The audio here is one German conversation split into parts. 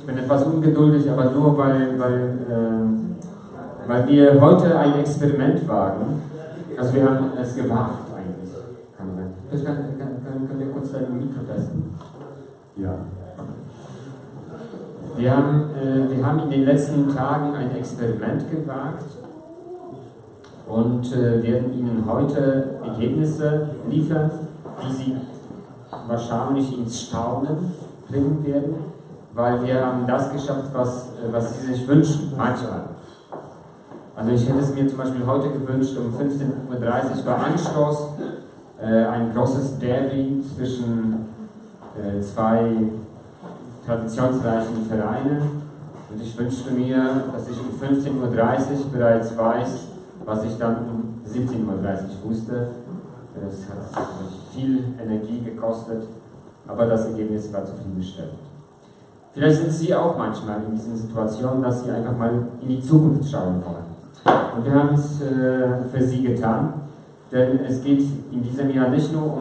Ich bin etwas ungeduldig, aber nur weil wir heute ein Experiment wagen. Also wir haben es gewagt eigentlich, kann man sagen. Können wir kurz dein Mikro testen? Ja. Wir haben in den letzten Tagen ein Experiment gewagt und werden Ihnen heute Ergebnisse liefern, die Sie wahrscheinlich ins Staunen bringen werden, weil wir haben das geschafft, was Sie sich wünschen, manchmal. Also ich hätte es mir zum Beispiel heute gewünscht, um 15:30 Uhr war Anstoß, ein großes Derby zwischen zwei traditionsreichen Vereinen, und ich wünschte mir, dass ich um 15:30 Uhr bereits weiß, was ich dann um 17:30 Uhr wusste. Es hat viel Energie gekostet, aber das Ergebnis war zufriedenstellend. Vielleicht sind Sie auch manchmal in diesen Situationen, dass Sie einfach mal in die Zukunft schauen wollen. Und wir haben es für Sie getan, denn es geht in diesem Jahr nicht nur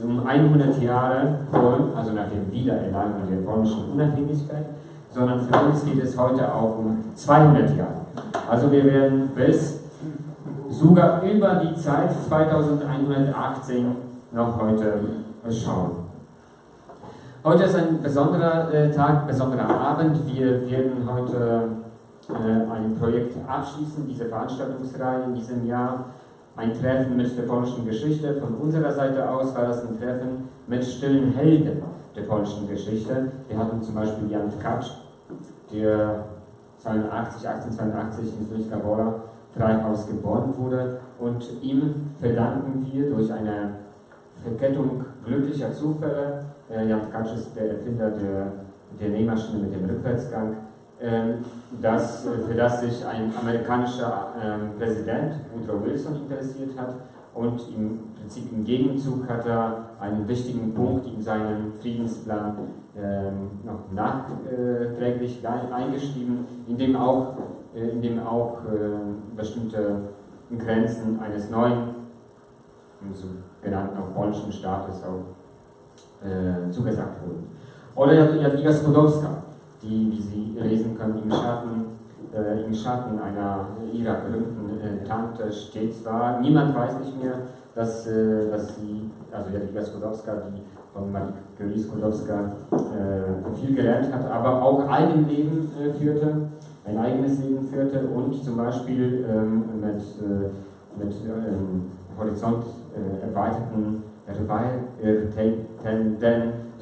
um 100 Jahre Polen, also nach dem Wiedererlangen der polnischen Unabhängigkeit, sondern für uns geht es heute auch um 200 Jahre. Also wir werden bis sogar über die Zeit 2118 noch heute schauen. Heute ist ein besonderer Tag, besonderer Abend. Wir werden heute ein Projekt abschließen, diese Veranstaltungsreihe in diesem Jahr. Ein Treffen mit der polnischen Geschichte. Von unserer Seite aus war das ein Treffen mit stillen Helden der polnischen Geschichte. Wir hatten zum Beispiel Jan Tkacz, der 1882 in Zürich-Gawola Freihaus geboren wurde, und ihm verdanken wir durch eine Verkettung glücklicher Zufälle, Jan Tkacz ist der Erfinder der Nähmaschine mit dem Rückwärtsgang, für das sich ein amerikanischer Präsident, Woodrow Wilson, interessiert hat, und im Prinzip im Gegenzug hat er einen wichtigen Punkt in seinen Friedensplan noch nachträglich eingeschrieben, in dem auch bestimmte Grenzen eines neuen, sogenannten auch polnischen Staates auch zugesagt wurden. Oder Jadwiga Skłodowska, die, wie Sie lesen können, im Schatten einer ihrer berühmten Tante stets war. Niemand weiß nicht mehr, dass sie, also Jadwiga Skłodowska, die von Marie Curie Skłodowska viel gelernt hat, aber auch ein eigenes Leben führte und zum Beispiel mit Horizont erweiterten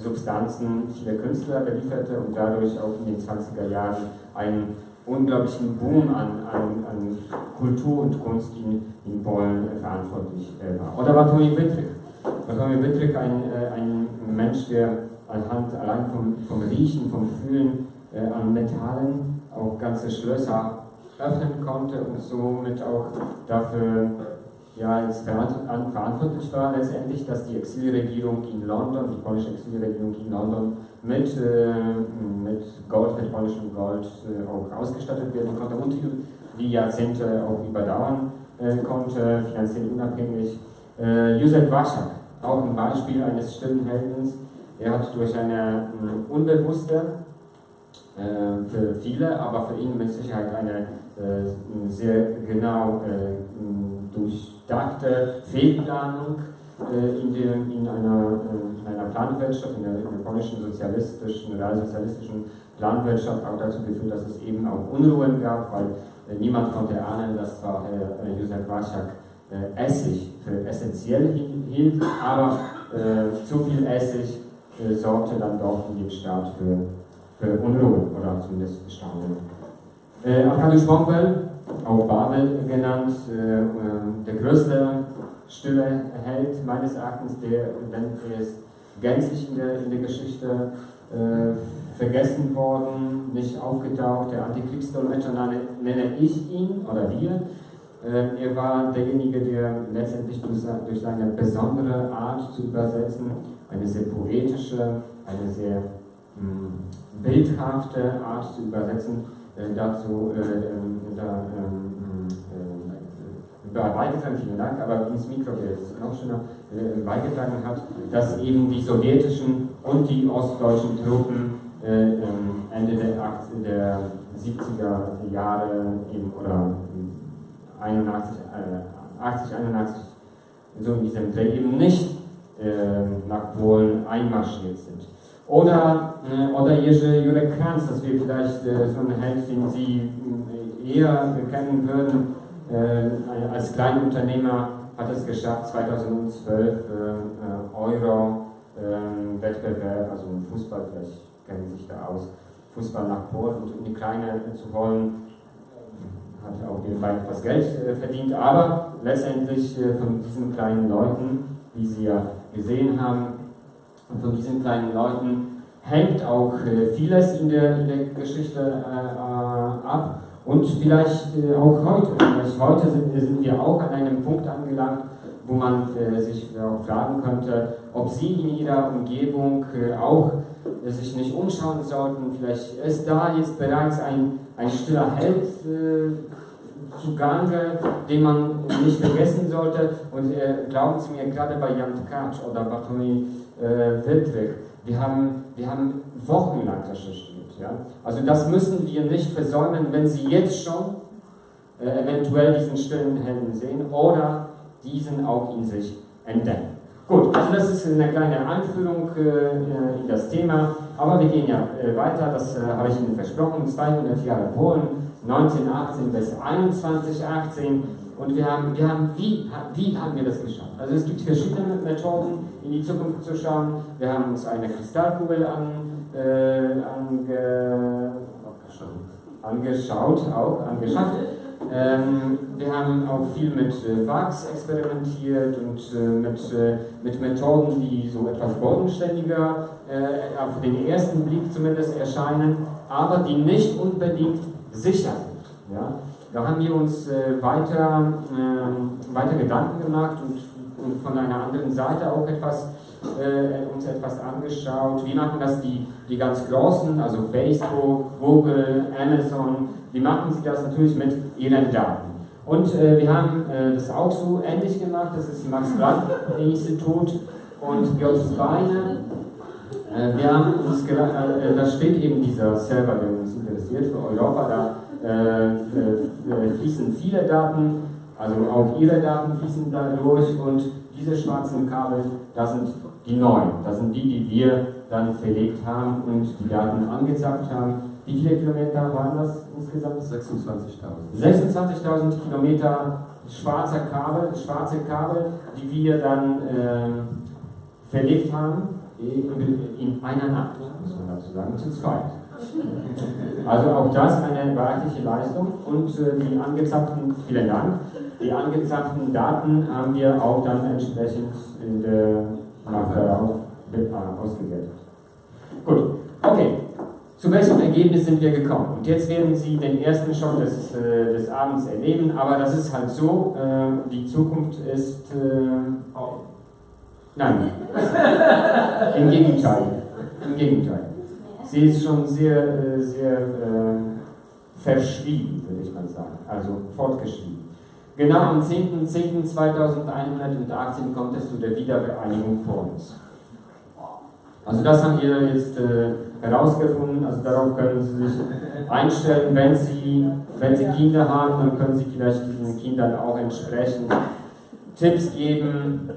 Substanzen viele Künstler belieferte und dadurch auch in den 20er Jahren einen unglaublichen Boom an Kultur und Kunst in Polen verantwortlich war. Oder Bartłomiej Witryk, ein Mensch, der allein vom Riechen, vom Fühlen an Metallen auch ganze Schlösser öffnen konnte und somit auch dafür verantwortlich war letztendlich, dass die Exilregierung in London, die polnische Exilregierung in London mit polnischem Gold auch ausgestattet werden konnte und die Jahrzehnte auch überdauern konnte, finanziell unabhängig. Józef Waszak, auch ein Beispiel eines stillen Heldens. Er hat durch eine unbewusste, für viele, aber für ihn mit Sicherheit eine sehr genau durchdachte Fehlplanung in einer Planwirtschaft, in der polnischen realsozialistischen Planwirtschaft auch dazu geführt, dass es eben auch Unruhen gab, weil niemand konnte ahnen, dass zwar Józef Waszak Essig für essentiell hielt, aber zu viel Essig sorgte dann doch in dem Staat für Unruhe oder zumindest Staunen. Arkadiusz Bąbel, auch Babel genannt, der größte stille Held meines Erachtens, der ist gänzlich in der Geschichte vergessen worden, nicht aufgetaucht. Der Antikriegsdolmetscher nenne ich ihn oder wir. Er war derjenige, der letztendlich durch seine besondere Art zu übersetzen, eine sehr poetische, eine sehr bildhafte Art zu übersetzen, dazu beigetragen, vielen Dank, aber ins Mikro wäre es noch schöner, beigetragen hat, dass eben die sowjetischen und die ostdeutschen Truppen Ende der 70er Jahre oder 81, 80, 81, so in diesem Dreh eben nicht nach Polen einmarschiert sind. Oder Jurek Kranz, das wir vielleicht so einen Held, den Sie eher kennen würden, als Kleinunternehmer hat es geschafft, 2012 Euro Wettbewerb, also im Fußball, vielleicht kennen Sie sich da aus, Fußball nach Polen und in die Kleine zu holen, hat auch nebenbei etwas Geld verdient, aber letztendlich von diesen kleinen Leuten, wie Sie ja gesehen haben, von diesen kleinen Leuten hängt auch vieles in der Geschichte ab und vielleicht auch heute. Vielleicht heute sind wir auch an einem Punkt angelangt, wo man sich auch fragen könnte, ob Sie in Ihrer Umgebung auch sich nicht umschauen sollten. Vielleicht ist da jetzt bereits ein stiller Held zugange, den man nicht vergessen sollte. Und glauben Sie mir, gerade bei Jan Tkacz oder Bartłomiej Wildwig, wir haben wochenlang recherchiert. Ja? Also das müssen wir nicht versäumen, wenn Sie jetzt schon eventuell diesen stillen Helden sehen oder diesen auch in sich entdecken. Gut, also das ist eine kleine Einführung in das Thema, aber wir gehen ja weiter, das habe ich Ihnen versprochen, 200 Jahre Polen, 1918 bis 2118 und wie haben wir das geschafft? Also es gibt verschiedene Methoden, in die Zukunft zu schauen. Wir haben uns eine Kristallkugel angeschafft. Wir haben auch viel mit Wachs experimentiert und mit Methoden, die so etwas bodenständiger auf den ersten Blick zumindest erscheinen, aber die nicht unbedingt sicher sind. Ja? Da haben wir uns weiter Gedanken gemacht und von einer anderen Seite auch uns etwas angeschaut. Wie machen das die ganz Großen, also Facebook, Google, Amazon, wie machen sie das natürlich mit ihren Daten? Und wir haben das auch so ähnlich gemacht, das ist das Max-Planck-Institut und Piotr Beine. Wir haben uns da steht eben dieser Server, der uns interessiert für Europa, da fließen viele Daten, also auch Ihre Daten fließen da durch und diese schwarzen Kabel, das sind die neuen, das sind die wir dann verlegt haben und die Daten angezeigt haben. Wie viele Kilometer waren das insgesamt? 26.000. 26.000 Kilometer schwarze Kabel, die wir dann verlegt haben in einer Nacht, muss man dazu sagen, zu zweit. Also auch das eine beachtliche Leistung und die angezeigten, vielen Dank, die angezeigten Daten haben wir auch dann entsprechend ausgewertet. Gut, okay. Zu welchem Ergebnis sind wir gekommen? Und jetzt werden Sie den ersten Schock des Abends erleben, aber das ist halt so, die Zukunft ist... nein, im Gegenteil. Sie ist schon sehr verschrieben, würde ich mal sagen, also fortgeschrieben. Genau am 10.10.2118 kommt es zu der Wiedervereinigung Polens. Also das haben wir jetzt herausgefunden, also darauf können Sie sich einstellen, wenn Sie Kinder haben, dann können Sie vielleicht diesen Kindern auch entsprechend Tipps geben,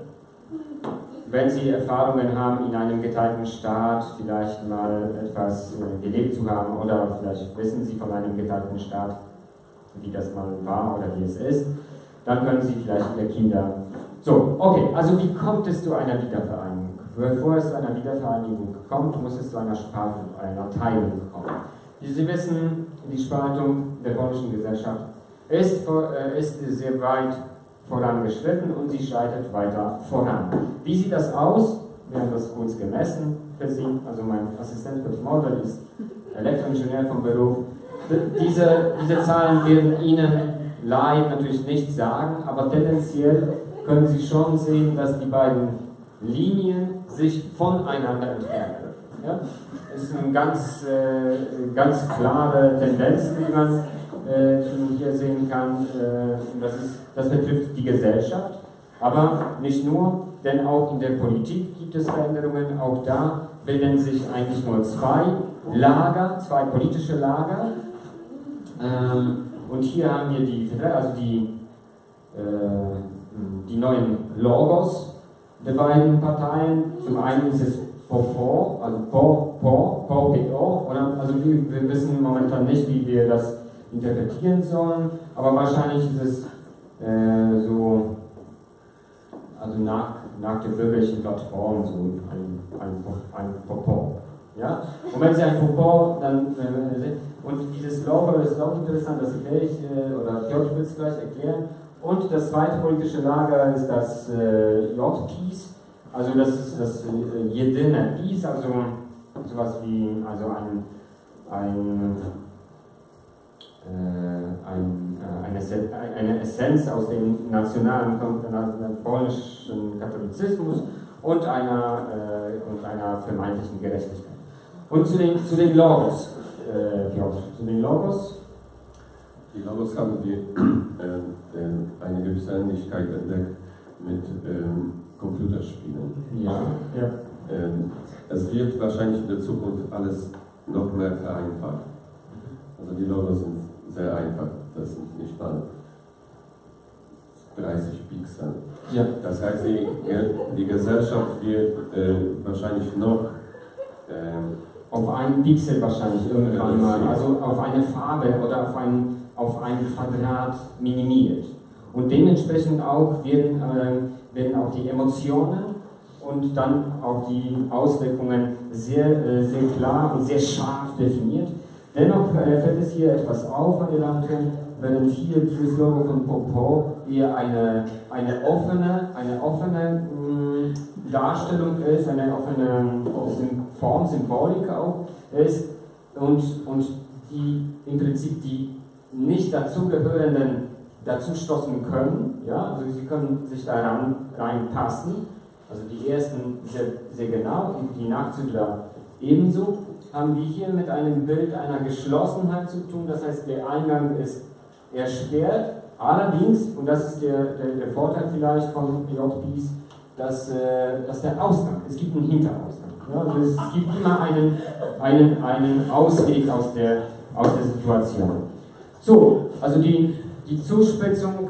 wenn Sie Erfahrungen haben in einem geteilten Staat, vielleicht mal etwas gelebt zu haben oder vielleicht wissen Sie von einem geteilten Staat, wie das mal war oder wie es ist, dann können Sie vielleicht Ihre Kinder... So, okay, also wie kommt es zu einer Wiedervereinigung? Bevor es zu einer Wiedervereinigung kommt, muss es zu einer Spaltung, einer Teilung kommen. Wie Sie wissen, die Spaltung der polnischen Gesellschaft ist sehr weit vorangeschritten und sie schreitet weiter voran. Wie sieht das aus? Wir haben das kurz gemessen für Sie. Also mein Assistent Kurt Model ist Elektroingenieur vom Beruf. Diese Zahlen werden Ihnen live natürlich nicht sagen, aber tendenziell können Sie schon sehen, dass die beiden Linien sich voneinander entfernen. Ja? Das ist eine ganz klare Tendenz, die man hier sehen kann. Das betrifft die Gesellschaft, aber nicht nur. denn auch in der Politik gibt es Veränderungen. Auch da bilden sich eigentlich nur zwei Lager, zwei politische Lager. Und hier haben wir die neuen Logos der beiden Parteien. Zum einen ist es PO, also PO, oder? Also wir wissen momentan nicht, wie wir das interpretieren sollen, aber wahrscheinlich ist es also nach der bürgerlichen Plattform so ein Popo. Ja? Und wenn Sie ein Popo dann und dieses Logo ist auch interessant, das erkläre ich, oder Piotr wird es gleich erklären. Und das zweite politische Lager ist das J-Piece, also das ist das jedyne Piece, also sowas wie eine Essenz aus dem nationalen polnischen Katholizismus und einer vermeintlichen Gerechtigkeit. Und zu den Logos, zu den Logos. Die Logos haben wir eine gewisse Ähnlichkeit entdeckt mit Computerspielen. Ja, ja. Es wird wahrscheinlich in der Zukunft alles noch mehr vereinfacht. Also die Logos sind sehr einfach, das sind nicht mal 30 Pixel. Ja. Das heißt, die Gesellschaft wird wahrscheinlich noch auf einen Pixel wahrscheinlich irgendwann mal, also auf eine Farbe oder auf ein Quadrat minimiert. Und dementsprechend auch werden auch die Emotionen und dann auch die Auswirkungen sehr klar und sehr scharf definiert. Dennoch fällt es hier etwas auf, meine Damen und Herren, während hier dieses Logo von Popo eher eine offene Darstellung ist, eine offene Form, Symbolik auch ist und die im Prinzip die nicht dazugehörenden dazustoßen können, ja, also sie können sich da reinpassen, also die ersten sehr genau und die Nachzügler ebenso, haben wir hier mit einem Bild einer Geschlossenheit zu tun, das heißt der Eingang ist ersperrt, allerdings, und das ist der Vorteil vielleicht von J-Piece, dass der Ausgang, es gibt einen Hinterausgang. Ja, also es gibt immer einen Ausweg aus der Situation. So, also die Zuspitzung,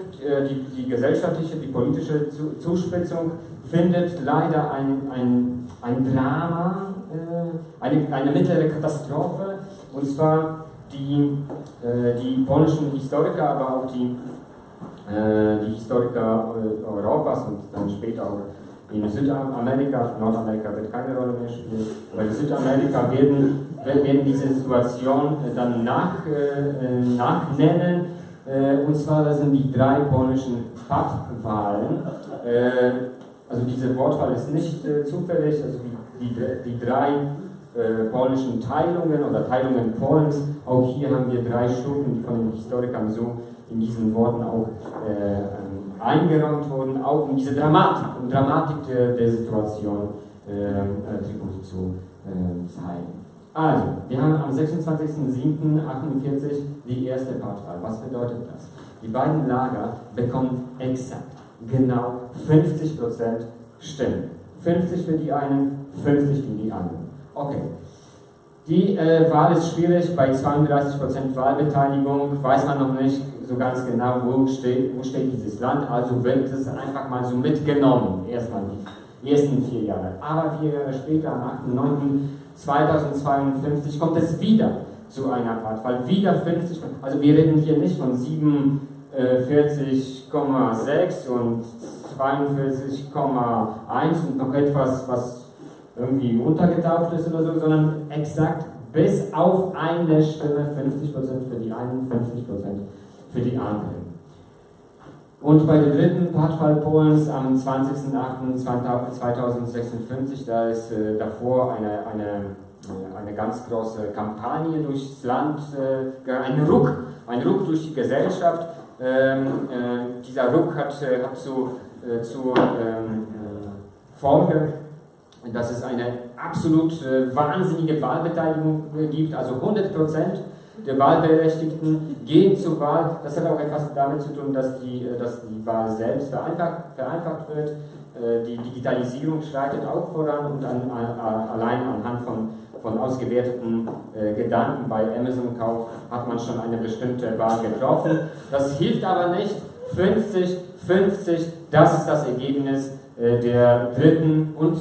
die gesellschaftliche, die politische Zuspitzung findet leider ein Drama, eine mittlere Katastrophe, und zwar die polnischen Historiker, aber auch die Historiker Europas und dann später auch in Südamerika, Nordamerika wird keine Rolle mehr spielen, aber in Südamerika werden diese Situation dann nachnennen, und zwar das sind die 3 polnischen Papstwahlen. Also diese Wortwahl ist nicht zufällig, also die 3 polnischen Teilungen oder Teilungen Polens, auch hier haben wir 3 Stufen, die von den Historikern so in diesen Worten auch eingeräumt wurden, auch um diese Dramatik der Situation Tribut zu zeigen. Also, wir haben am 26.07.48 die erste Papstwahl. Was bedeutet das? Die beiden Lager bekommen exakt genau 50% Stimmen. 50 für die einen, 50 für die anderen. Okay. Die Wahl ist schwierig, bei 32% Wahlbeteiligung weiß man noch nicht so ganz genau, wo steht dieses Land, also wird es einfach mal so mitgenommen, erstmal die ersten 4 Jahre. Aber 4 Jahre später, am 8.9.2052, kommt es wieder zu einer Wahl, wieder 50%, also wir reden hier nicht von 47,6 und 42,1 und noch etwas, was irgendwie untergetaucht ist oder so, sondern exakt bis auf eine Stimme 50% für die einen, 50% für die anderen. Und bei der dritten Papstwahl Polens am 20.08.2056, da ist davor eine ganz große Kampagne durchs Land, ein Ruck durch die Gesellschaft. Dieser Ruck hat zur Folge, dass es eine absolut wahnsinnige Wahlbeteiligung gibt, also 100% der Wahlberechtigten gehen zur Wahl. Das hat auch etwas damit zu tun, dass die Wahl selbst vereinfacht wird. die Digitalisierung schreitet auch voran und allein anhand von ausgewerteten Gedanken bei Amazon-Kauf hat man schon eine bestimmte Wahl getroffen. Das hilft aber nicht. 50-50, das ist das Ergebnis der dritten und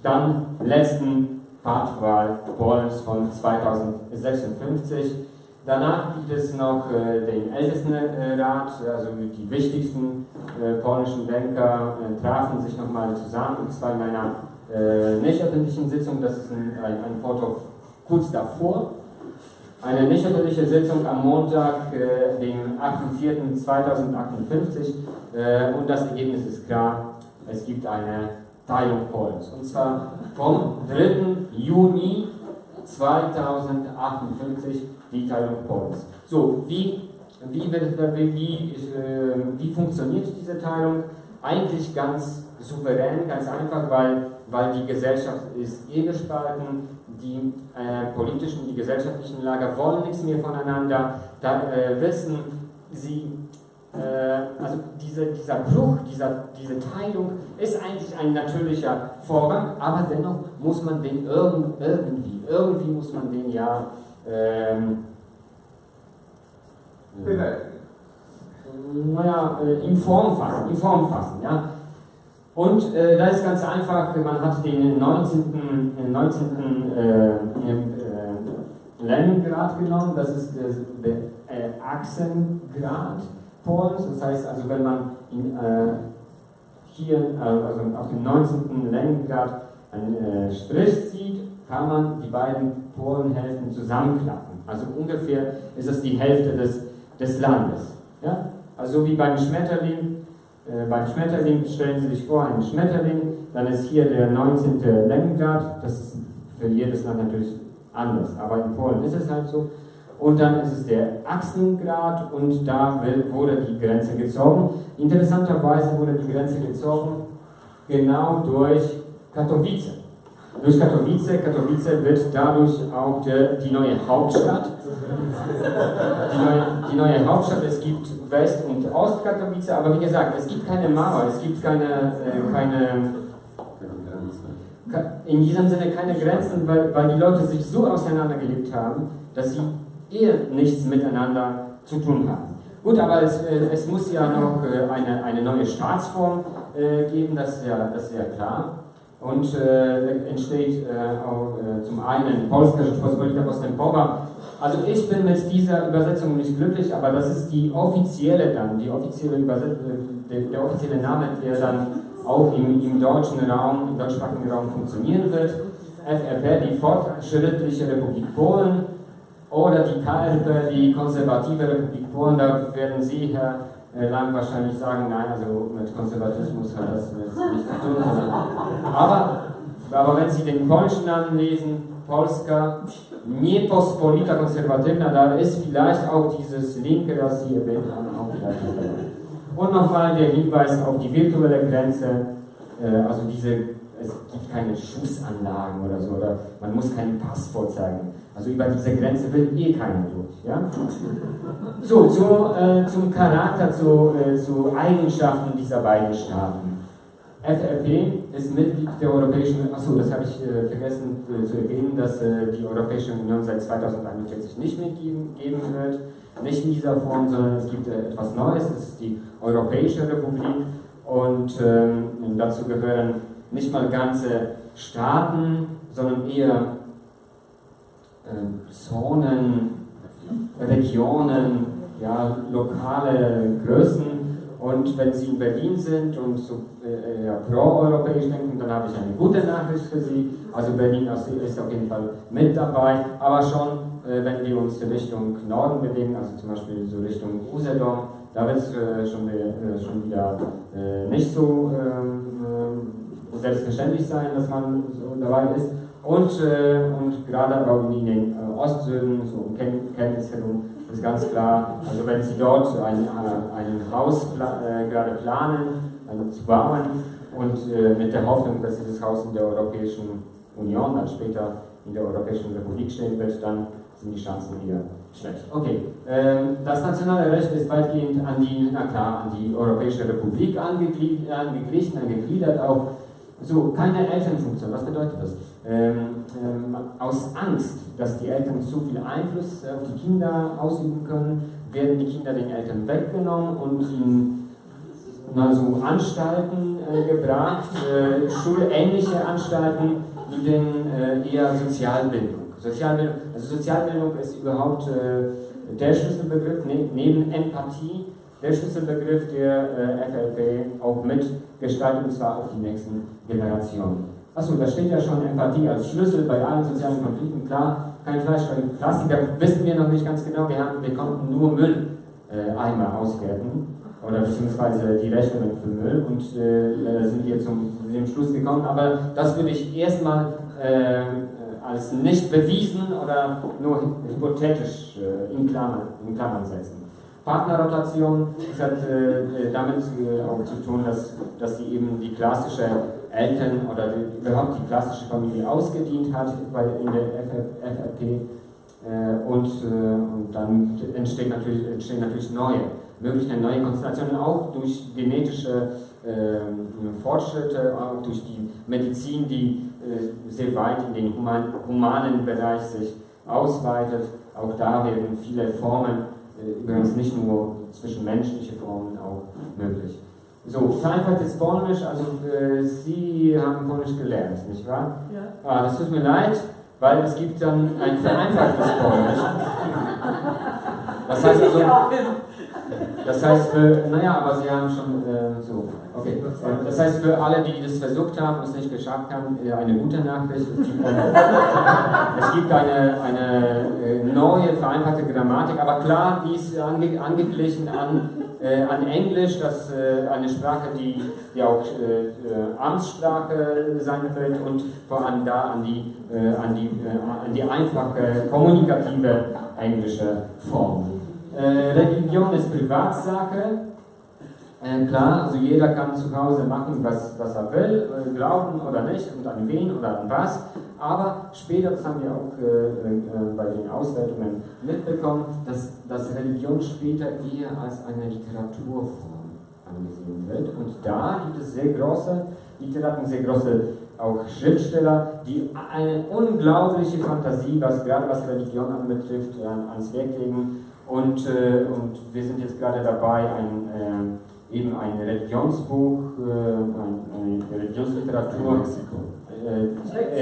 dann letzten Papstwahl Polens von 2056. Danach gibt es noch den Ältestenrat, also die wichtigsten polnischen Denker trafen sich nochmal zusammen, und zwar in einer nicht öffentlichen Sitzung, das ist ein Foto kurz davor. Eine nicht öffentliche Sitzung am Montag, dem 8.4.2058, und das Ergebnis ist klar, es gibt eine Teilung Polens, und zwar vom 3. Juni 2058 die Teilung Polens. So, wie funktioniert diese Teilung? Eigentlich ganz souverän, ganz einfach, weil die Gesellschaft ist gespalten, die politischen, die gesellschaftlichen Lager wollen nichts mehr voneinander, da wissen sie, also dieser Bruch, diese Teilung ist eigentlich ein natürlicher Vorgang, aber dennoch muss man den irgendwie muss man den ja in Form fassen, ja. Und da ist ganz einfach, man hat den 19. Längengrad genommen, das ist der Achsengrad Polens, das heißt also, wenn man hier also auf dem 19. Längengrad einen Strich zieht, kann man die beiden Polenhälften zusammenklappen. Also ungefähr ist das die Hälfte des Landes. Ja? Also wie beim Schmetterling. Beim Schmetterling stellen Sie sich vor, einen Schmetterling, dann ist hier der 19. Längengrad, das ist für jedes Land natürlich anders, aber in Polen ist es halt so. Und dann ist es der Achsengrad und da wurde die Grenze gezogen. Interessanterweise wurde die Grenze gezogen genau durch Katowice. Durch Katowice wird dadurch auch die neue Hauptstadt. Die neue Hauptstadt, es gibt West- und Ost-Katowice, aber wie gesagt, es gibt keine Mauer, es gibt in diesem Sinne keine Grenzen, weil die Leute sich so auseinandergelebt haben, dass sie nichts miteinander zu tun haben. Gut, aber es muss ja noch eine neue Staatsform geben, das ist ja klar. Und entsteht auch zum einen Polska Rzeczpospolita Postępowa. Also ich bin mit dieser Übersetzung nicht glücklich, aber das ist die offizielle der offizielle Name, der dann auch im deutschen Raum, im deutschsprachigen Raum funktionieren wird. FRP, die Fortschrittliche Republik Polen, oder die KRP, die Konservative Republik Polen. Da werden Sie, Herr Lang, wahrscheinlich sagen, nein, also mit Konservatismus hat das nichts zu tun. Aber wenn Sie den polnischen Namen lesen, Polska, Niepospolita Konserwatywna, da ist vielleicht auch dieses Linke, das Sie erwähnt haben, auch vielleicht dabei. Und nochmal der Hinweis auf die virtuelle Grenze, also es gibt keine Schussanlagen oder so, oder man muss keinen Pass vorzeigen. Also über diese Grenze will keiner durch. Ja? So, zum Charakter, zu Eigenschaften dieser beiden Staaten. FRP ist Mitglied der Europäischen, achso, das habe ich vergessen zu erwähnen, dass die Europäische Union seit 2041 nicht mitgeben wird. Nicht in dieser Form, sondern es gibt etwas Neues, das ist die Europäische Republik, und dazu gehören nicht mal ganze Staaten, sondern eher Zonen, Regionen, ja, lokale Größen. Und wenn Sie in Berlin sind und so pro-europäisch denken, dann habe ich eine gute Nachricht für Sie. Also Berlin ist auf jeden Fall mit dabei, aber schon, wenn wir uns in Richtung Norden bewegen, also zum Beispiel so Richtung Usedom, da wird es schon wieder nicht so selbstverständlich sein, dass man so dabei ist. Und gerade auch in den Ostsüden, so um Chemnitz herum, ist ganz klar, also wenn Sie dort ein Haus gerade planen, zu bauen und mit der Hoffnung, dass dieses Haus in der Europäischen Union, dann später in der Europäischen Republik stehen wird, dann sind die Chancen eher schlecht. Okay, das nationale Recht ist weitgehend an die Europäische Republik angegliedert auch. So, keine Elternfunktion, was bedeutet das? Aus Angst, dass die Eltern zu viel Einfluss auf die Kinder ausüben können, werden die Kinder den Eltern weggenommen und in so Anstalten gebracht, schulähnliche Anstalten, die dann eher Sozialbildung. Sozialbildung ist überhaupt der Schlüsselbegriff, neben Empathie, der Schlüsselbegriff der FLP auch mitgestaltet, und zwar auf die nächsten Generationen. Achso, da steht ja schon Empathie als Schlüssel bei allen sozialen Konflikten. Klar, kein Fleisch, kein Plastik, da wissen wir noch nicht ganz genau, wir konnten nur Mülleimer auswerten, oder beziehungsweise die Rechnungen für Müll, und sind wir zu dem Schluss gekommen, aber das würde ich erstmal als nicht bewiesen oder nur hypothetisch in Klammern setzen. Partnerrotation, das hat damit auch zu tun, dass sie eben die klassische Eltern oder überhaupt die klassische Familie ausgedient hat in der FRP, und dann entstehen natürlich neue Konstellationen, auch durch genetische Fortschritte, auch durch die Medizin, die sehr weit in den humanen Bereich sich ausweitet. Auch da werden viele Formen, übrigens nicht nur zwischenmenschliche Formen, auch möglich. So, vereinfachtes Polnisch, also Sie haben Polnisch gelernt, nicht wahr? Ja. Ah, das tut mir leid, weil es gibt dann ein vereinfachtes Polnisch. Das heißt naja, aber Sie haben schon so, okay. Das heißt für alle, die das versucht haben und es nicht geschafft haben, eine gute Nachricht. Es gibt eine neue, vereinfachte Grammatik, aber klar, die ist angeglichen an Englisch, das eine Sprache, die auch Amtssprache sein wird, und vor allem da an die einfache, kommunikative englische Form. Religion ist Privatsache. Klar, also jeder kann zu Hause machen, was er will, glauben oder nicht, und an wen oder an was. Aber später, das haben wir auch bei den Auswertungen mitbekommen, dass Religion später eher als eine Literaturform angesehen wird. Und da gibt es sehr große Literaten, sehr große auch Schriftsteller, die eine unglaubliche Fantasie, gerade was Religion anbetrifft, ans Werk legen. Und wir sind jetzt gerade dabei, eben ein Religionsbuch, eine Religionsliteratur,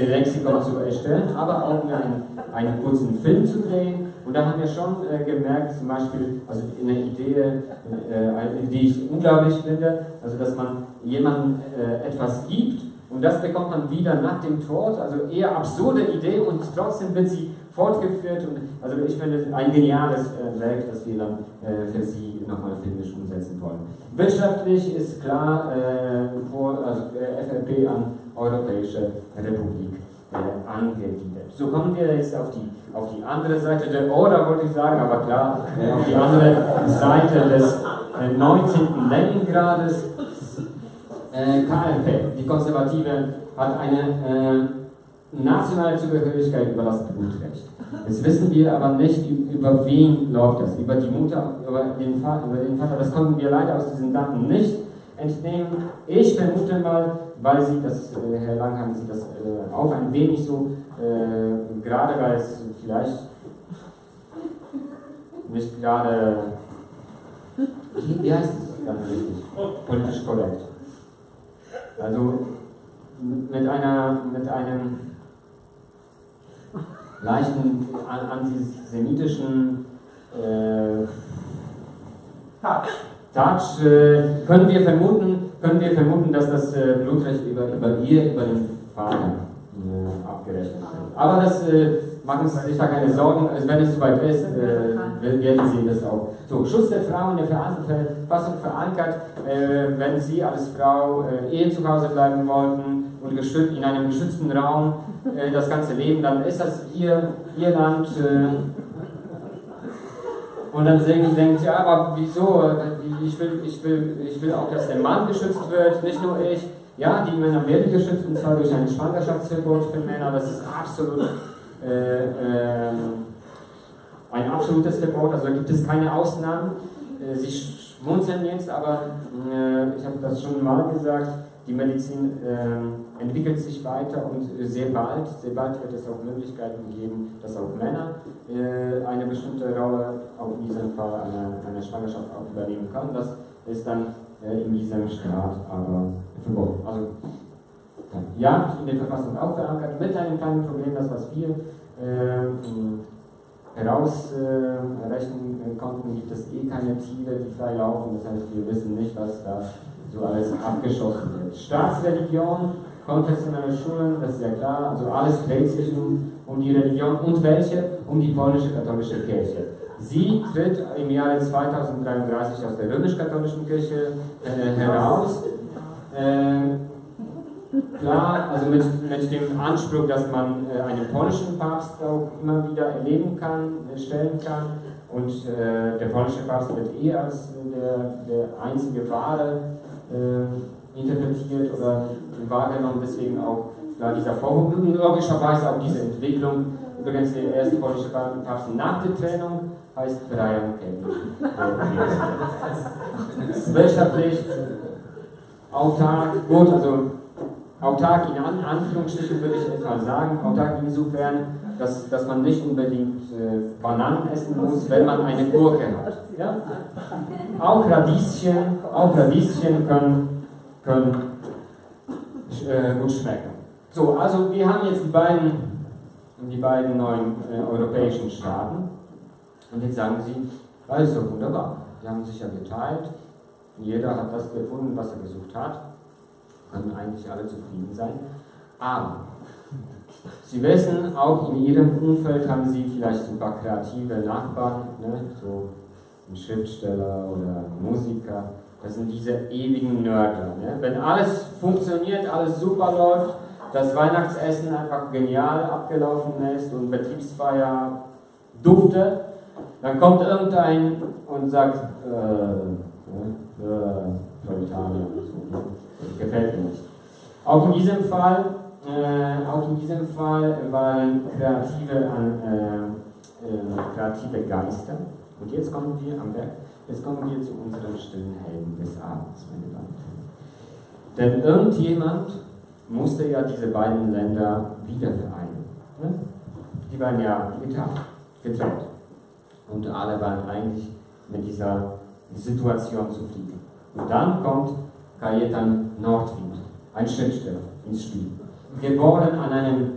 Lexikon zu erstellen, aber auch einen kurzen Film zu drehen. Und da haben wir schon gemerkt, zum Beispiel, also eine Idee, die ich unglaublich finde, also dass man jemandem etwas gibt und das bekommt man wieder nach dem Tod, also eher absurde Idee, und trotzdem wird sie fortgeführt. Und also ich finde es ein geniales Werk, das wir dann für Sie nochmal filmisch umsetzen wollen. Wirtschaftlich ist klar, FRP an Europäische Republik angegliedert. So kommen wir jetzt auf die andere Seite der Oder, wollte ich sagen, aber klar, auf die andere Seite des 19. Längengrades. KLP, die Konservative, hat eine nationale Zugehörigkeit über das Blutrecht. Jetzt wissen wir aber nicht, über wen läuft das, über die Mutter, über den Vater. Das konnten wir leider aus diesen Daten nicht entnehmen. Ich vermute mal, weil Sie das, Herr Lang, haben Sie das auch ein wenig so, gerade weil es vielleicht nicht gerade, wie heißt es ganz richtig, politisch korrekt. Also mit einem leichten antisemitischen Touch können wir vermuten, dass das Blutrecht über den Vater abgerechnet wird. Aber das machen Sie sich da keine Sorgen, also wenn es soweit ist, werden Sie das auch. So, Schutz der Frau in der Verfassung verankert, wenn Sie als Frau zu Hause bleiben wollten und in einem geschützten Raum das ganze Leben, dann ist das Ihr Land. Und dann denkt ja, aber wieso? Ich will auch, dass der Mann geschützt wird, nicht nur ich. Ja, die Männer werden geschützt, und zwar durch ein Schwangerschaftsverbot für Männer. Das ist absolut ein absolutes Verbot, also gibt es keine Ausnahmen. Sie schmunzeln jetzt, aber ich habe das schon mal gesagt, die Medizin entwickelt sich weiter und sehr bald wird es auch Möglichkeiten geben, dass auch Männer eine bestimmte Rolle, auch in diesem Fall einer Schwangerschaft auch übernehmen können. Das ist dann in diesem Staat aber verboten. Also ja, in der Verfassung auch verankert, mit einem kleinen Problem, das was wir herausrechnen konnten, gibt es keine Tiere, die frei laufen, das heißt, wir wissen nicht, was da so alles abgeschossen wird. Staatsreligion, konfessionelle Schulen, das ist ja klar, also alles dreht sich um die Religion und welche? Um die polnische katholische Kirche. Sie tritt im Jahre 2033 aus der römisch-katholischen Kirche heraus. Klar, also mit dem Anspruch, dass man einen polnischen Papst auch immer wieder erleben kann, stellen kann. Und der polnische Papst wird als der einzige wahre interpretiert oder wahrgenommen, deswegen auch klar dieser Vorwurf und logischerweise auch diese Entwicklung. Übrigens der erste polnische Papst nach der Trennung heißt Feiert. Wirtschaftlich, autark, gut, also autark in Anführungsstrichen würde ich etwa sagen, autark insofern, dass man nicht unbedingt Bananen essen muss, wenn man eine Gurke hat. Ja? Auch Radieschen können gut schmecken. So, also wir haben jetzt die beiden neuen europäischen Staaten und jetzt sagen sie, also wunderbar, sie haben sich ja geteilt, jeder hat das gefunden, was er gesucht hat, können eigentlich alle zufrieden sein, aber Sie wissen, auch in Ihrem Umfeld haben Sie vielleicht super kreative Nachbarn, ne? So ein Schriftsteller oder Musiker, das sind diese ewigen Nörgler. Ne? Wenn alles funktioniert, alles super läuft, das Weihnachtsessen einfach genial abgelaufen ist und Betriebsfeier dufte, dann kommt irgendein und sagt, Proletarier, gefällt mir nicht. Auch in diesem Fall waren kreative Geister. Und jetzt kommen wir zu unseren stillen Helden des Abends, meine Damen und Herren. Denn irgendjemand musste ja diese beiden Länder wieder vereinen. Ne? Die waren ja getrennt. Und alle waren eigentlich mit dieser Situation zufrieden. Und dann kommt Kajetan Nordwind, ein Schriftsteller, ins Spiel. Geboren an einem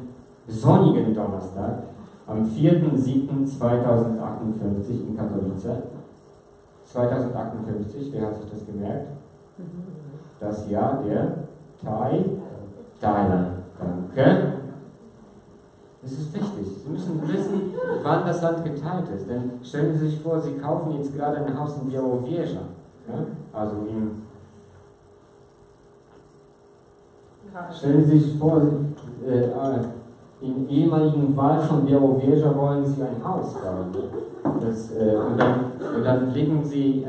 sonnigen Donnerstag, am 4.7.2058 in Katowice. 2058, wer hat sich das gemerkt? Das Jahr der Teilung. Danke. Das ist wichtig. Sie müssen wissen, wann das Land geteilt ist. Denn stellen Sie sich vor, Sie kaufen jetzt gerade ein Haus in Białowieża. Ja? Also stellen Sie sich vor, im ehemaligen Wald von Białowieża wollen Sie ein Haus bauen. Und dann denken Sie,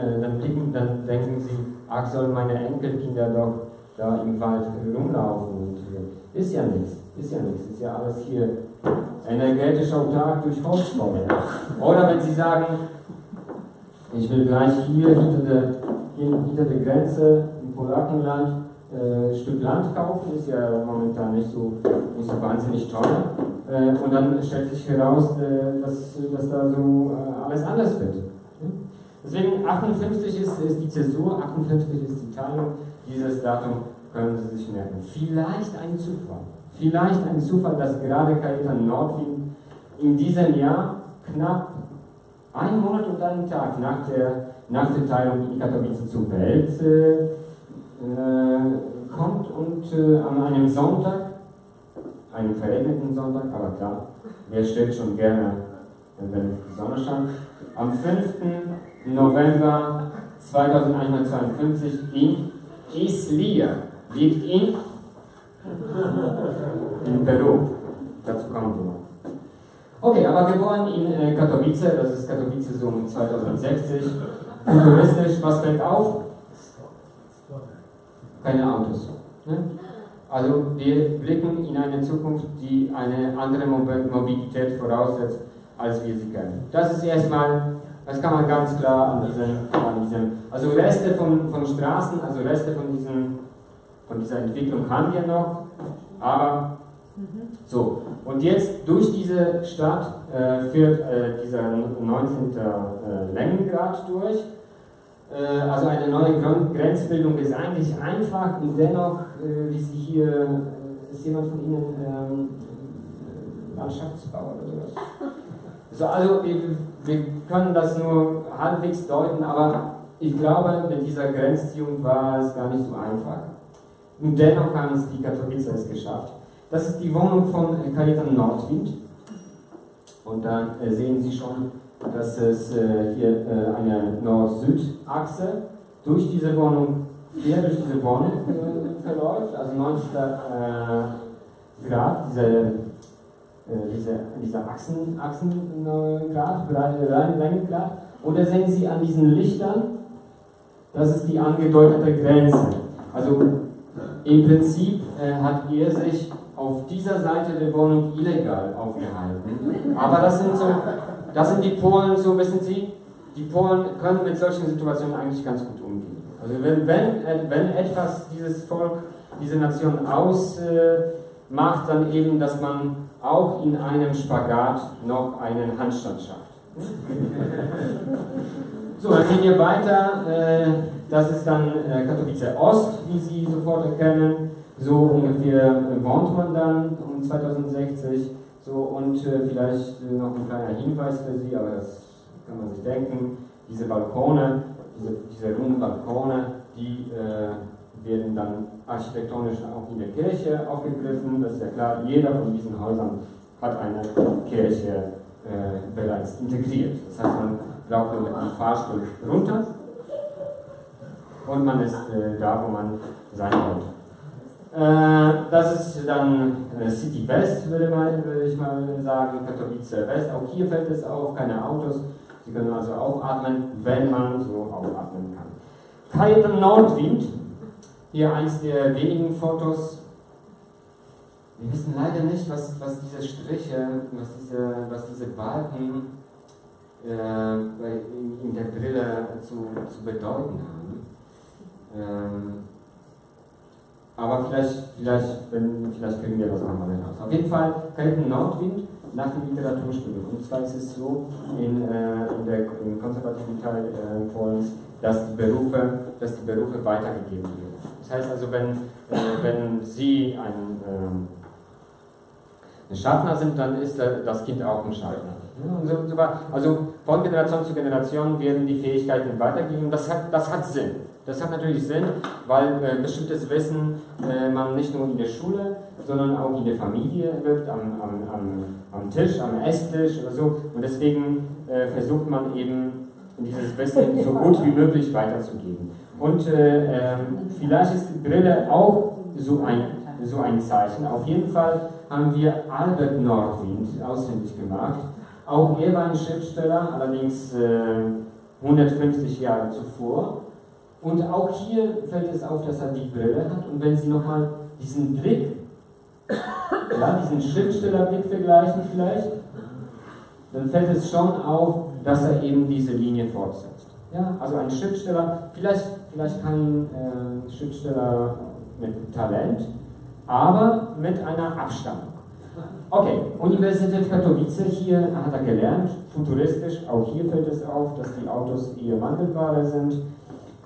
ach, sollen meine Enkelkinder doch da im Wald rumlaufen. Und, ist ja nichts, ist ja alles hier energetisch autark durch Holzbau. Oder wenn Sie sagen, ich will gleich hier hinter der Grenze im Polakenland Stück Land kaufen, ist ja momentan nicht so wahnsinnig teuer. Und dann stellt sich heraus, dass da so alles anders wird. Deswegen 58 ist die Zäsur, 58 ist die Teilung. Dieses Datum können Sie sich merken. Vielleicht ein Zufall, dass gerade Kajetan Nordwind in diesem Jahr knapp einen Monat und einen Tag nach der Teilung in Katowice zur Welt kommt und an einem Sonntag, einem verregneten Sonntag, aber klar, wer steht schon gerne, wenn die Sonne scheint, am 5. November 2152 in Ischia, liegt in Peru. Dazu kommen wir noch. Okay, aber geboren in Katowice, das ist Katowice so um 2060, futuristisch, was fällt auf? Keine Autos. Ne? Also wir blicken in eine Zukunft, die eine andere Mobilität voraussetzt als wir sie kennen. Das ist erstmal, das kann man ganz klar an diesem also Reste von Straßen, also Reste von dieser Entwicklung haben wir noch, aber so. Und jetzt durch diese Stadt führt dieser 19. Längengrad durch. Also eine neue Grenzbildung ist eigentlich einfach und dennoch, wie Sie hier, ist jemand von Ihnen Landschaftsbauer oder sowas? So, also wir können das nur halbwegs deuten, aber ich glaube, mit dieser Grenzziehung war es gar nicht so einfach. Und dennoch haben es die Katowicer es geschafft. Das ist die Wohnung von Kajetan Nordwind. Und da sehen Sie schon, dass es hier eine Nord-Süd-Achse durch diese Wohnung verläuft, also 90 Grad, dieser Achsengrad, Längengrad. Und da sehen Sie an diesen Lichtern, das ist die angedeutete Grenze. Also im Prinzip hat er sich auf dieser Seite der Wohnung illegal aufgehalten. Aber das sind die Polen, so wissen Sie, die Polen können mit solchen Situationen eigentlich ganz gut umgehen. Also wenn etwas dieses Volk, diese Nation ausmacht, dann eben, dass man auch in einem Spagat noch einen Handstand schafft. So, dann gehen wir weiter. Das ist dann Katowice Ost, wie Sie sofort erkennen. So ungefähr wohnt man dann um 2060. So, und vielleicht noch ein kleiner Hinweis für Sie, aber das kann man sich denken. Diese Balkone, diese runden Balkone, die werden dann architektonisch auch in der Kirche aufgegriffen. Das ist ja klar, jeder von diesen Häusern hat eine Kirche bereits integriert. Das heißt, man braucht nur mit einem Fahrstuhl runter und man ist da, wo man sein wollte. Das ist dann City West, würde ich mal sagen, Katowice West. Auch hier fällt es auf, keine Autos. Sie können also aufatmen, wenn man so aufatmen kann. Kajetan Nordwind, hier eins der wenigen Fotos. Wir wissen leider nicht, was diese Striche, was diese Balken in der Brille zu bedeuten haben. Aber vielleicht kriegen wir das nochmal heraus. Auf jeden Fall Kajetan Nordwind nach dem Literaturstudium. Und zwar ist es so im konservativen Teil Polens, dass die Berufe weitergegeben werden. Das heißt also, wenn Sie ein Schaffner sind, dann ist das Kind auch ein Schaffner. Also von Generation zu Generation werden die Fähigkeiten weitergegeben. Das hat Sinn. Das hat natürlich Sinn, weil bestimmtes Wissen man nicht nur in der Schule, sondern auch in der Familie wirkt, am Tisch, am Esstisch oder so. Und deswegen versucht man eben dieses Wissen so gut wie möglich weiterzugeben. Und vielleicht ist die Brille auch so ein Zeichen. Auf jeden Fall haben wir Albert Nordwind ausfindig gemacht. Auch er war ein Schriftsteller, allerdings 150 Jahre zuvor. Und auch hier fällt es auf, dass er die Brille hat. Und wenn Sie nochmal diesen Blick, diesen Schriftstellerblick vergleichen vielleicht, dann fällt es schon auf, dass er eben diese Linie fortsetzt. Ja, also ein Schriftsteller, vielleicht kein Schriftsteller mit Talent, aber mit einer Abstammung. Okay, Universität Katowice, hier hat er gelernt, futuristisch, auch hier fällt es auf, dass die Autos eher Mangelware sind.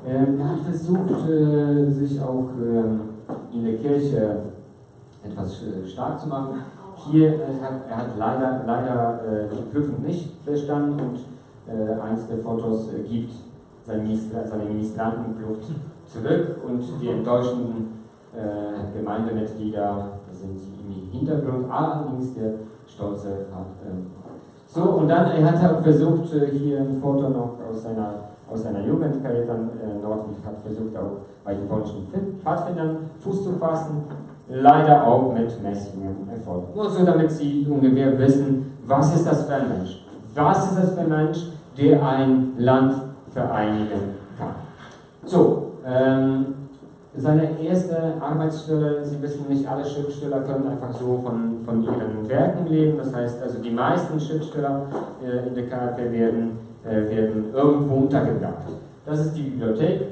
Er hat versucht, sich auch in der Kirche etwas stark zu machen. Hier er hat leider die Prüfung nicht bestanden und eines der Fotos gibt seine Ministrantenflucht zurück und die enttäuschten Gemeindemitglieder sind im Hintergrund, allerdings der stolze so, und dann er hat auch versucht, hier ein Foto noch aus seiner Jugend, Kajetan Nordwind hat versucht auch bei den polnischen Pfadfindern Fuß zu fassen, leider auch mit mäßigem Erfolg. Nur so, damit Sie ungefähr wissen, was ist das für ein Mensch? Was ist das für ein Mensch, der ein Land vereinigen kann? So, Seine erste Arbeitsstelle, Sie wissen nicht, alle Schriftsteller können einfach so von ihren Werken leben. Das heißt also, die meisten Schriftsteller in der KfW werden irgendwo untergebracht. Das ist die Bibliothek,